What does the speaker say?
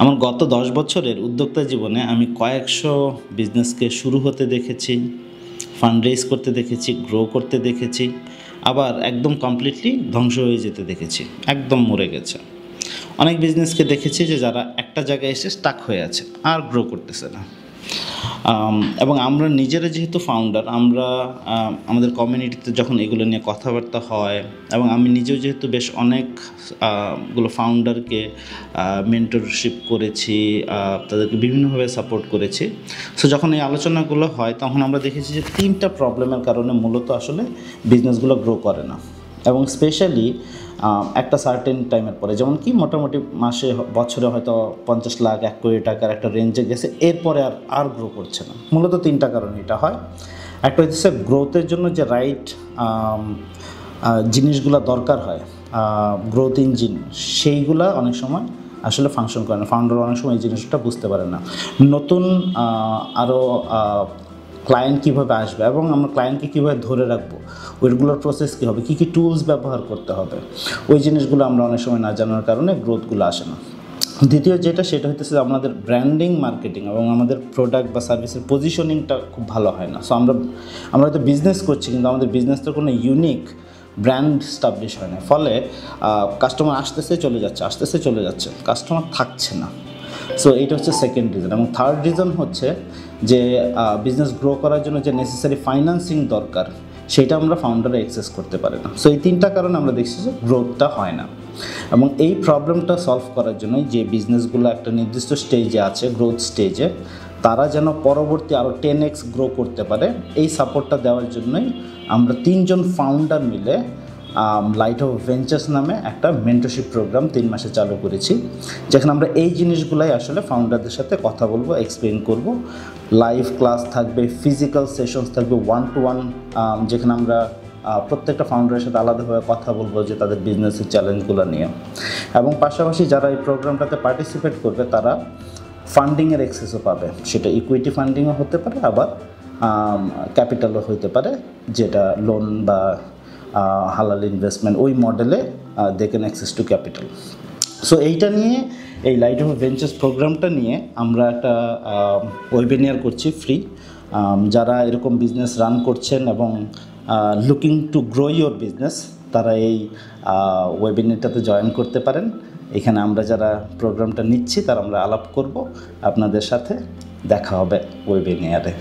আমার গত 10 বছরের উদ্যোক্তা জীবনে আমি কয়েকশো বিজনেসকে শুরু হতে দেখেছি, ফান্ড রেইজ করতে দেখেছি, গ্রো করতে দেখেছি, আবার একদম কমপ্লিটলি ধ্বংস হয়ে যেতে দেখেছি, একদম মরে গেছে। অনেক বিজনেসকে দেখেছি যে যারা একটা জায়গায় এসে স্টাক হয়ে আছে, আর গ্রো করতেছে না। এবং আমরা নিজেরা যেহেতু ফাউন্ডার, আমরা আমাদের কমিউনিটিতে যখন এগুলো নিয়ে কথাবার্তা হয়, এবং আমি নিজেও যেহেতু বেশ অনেকগুলো ফাউন্ডারকে মেন্টরশিপ করেছি, তাদেরকে বিভিন্নভাবে সাপোর্ট করেছি। সো যখন এই আলোচনাগুলো হয় তখন আমরা দেখেছি যে 3টা প্রবলেমের কারণে মূলত আসলে বিজনেসগুলো গ্রো করে না, এবং স্পেশালি একটা সার্টেন টাইমের পরে, যেমন কি মোটামুটি বছরে হয়তো 50 লাখ 1 কোটি টাকার একটা রেঞ্জে গেছে, এরপরে আর গ্রো করছে না। মূলত 3টা কারণে এটা হয়। একটা হচ্ছে গ্রোথের জন্য যে রাইট জিনিসগুলো দরকার হয়, গ্রোথ ইঞ্জিন, সেইগুলা অনেক সময় আসলে ফাংশন করে না। ফাউন্ডার অনেক সময় এই জিনিসটা বুঝতে পারে না। নতুন আরও ক্লায়েন্ট কীভাবে আসবে এবং আমরা ক্লায়েন্টকে কীভাবে ধরে রাখবো, ওইগুলোর প্রসেস কী হবে, কী কী টুলস ব্যবহার করতে হবে, ওই জিনিসগুলো আমরা অনেক সময় না জানার কারণে গ্রোথগুলো আসে না। দ্বিতীয় সেটা হচ্ছে আমাদের ব্র্যান্ডিং, মার্কেটিং এবং আমাদের প্রোডাক্ট বা সার্ভিসের পজিশনিংটা খুব ভালো হয় না। সো আমরা হয়তো বিজনেস করছি, কিন্তু আমাদের বিজনেসটার কোনো ইউনিক ব্র্যান্ড স্টাবলিশ হয় না। ফলে কাস্টমার আসতেছে চলে যাচ্ছে, কাস্টমার থাকছে না। সো এইটা হচ্ছে সেকেন্ড রিজন। এবং থার্ড রিজন হচ্ছে যে বিজনেস গ্রো করার জন্য যে নেসেসারি ফাইন্যান্সিং দরকার, সেটা আমরা ফাউন্ডারে অ্যাক্সেস করতে পারি না। সো এই 3টা কারণে আমরা দেখছি যে গ্রোথটা হয় না। এবং এই প্রবলেমটা সলভ করার জন্যই যে বিজনেসগুলো একটা নির্দিষ্ট স্টেজে আছে, গ্রোথ স্টেজে, তারা যেন পরবর্তী আরও 10x গ্রো করতে পারে, এই সাপোর্টটা দেওয়ার জন্যই আমরা 3জন ফাউন্ডার মিলে লাইট অফ ভেঞ্চার্স নামে একটা মেন্টরশিপ প্রোগ্রাম 3 মাসে চালু করেছি, যেখানে আমরা এই জিনিসগুলাই আসলে ফাউন্ডারদের সাথে কথা বলবো, এক্সপ্লেন করব। লাইভ ক্লাস থাকবে, ফিজিক্যাল সেশনস থাকবে, 1-to-1, যেখানে আমরা প্রত্যেকটা ফাউন্ডারের সাথে আলাদাভাবে কথা বলবো যে তাদের বিজনেসের চ্যালেঞ্জগুলো নিয়ে। এবং পাশাপাশি যারা এই প্রোগ্রামটাতে পার্টিসিপেট করবে তারা ফান্ডিংয়ের অ্যাক্সেসও পাবে। সেটা ইকুইটি ফান্ডিংও হতে পারে, আবার ক্যাপিটালও হতে পারে, যেটা লোন বা হালাল ইনভেস্টমেন্ট, ওই মডেলে they can access to capital. So এইটা নিয়ে, এই লাইট অফ ভেঞ্চার্স প্রোগ্রামটা নিয়ে আমরা একটা ওয়েবিনার করছি ফ্রি। যারা এরকম বিজনেস রান করছেন এবং looking to grow your business, তারা এই ওয়েবিনারটাতে জয়েন করতে পারেন। এখানে আমরা যারা প্রোগ্রামটা নিচ্ছি তারা আমরা আলাপ করব, আপনাদের সাথে দেখা হবে ওয়েবিনারে।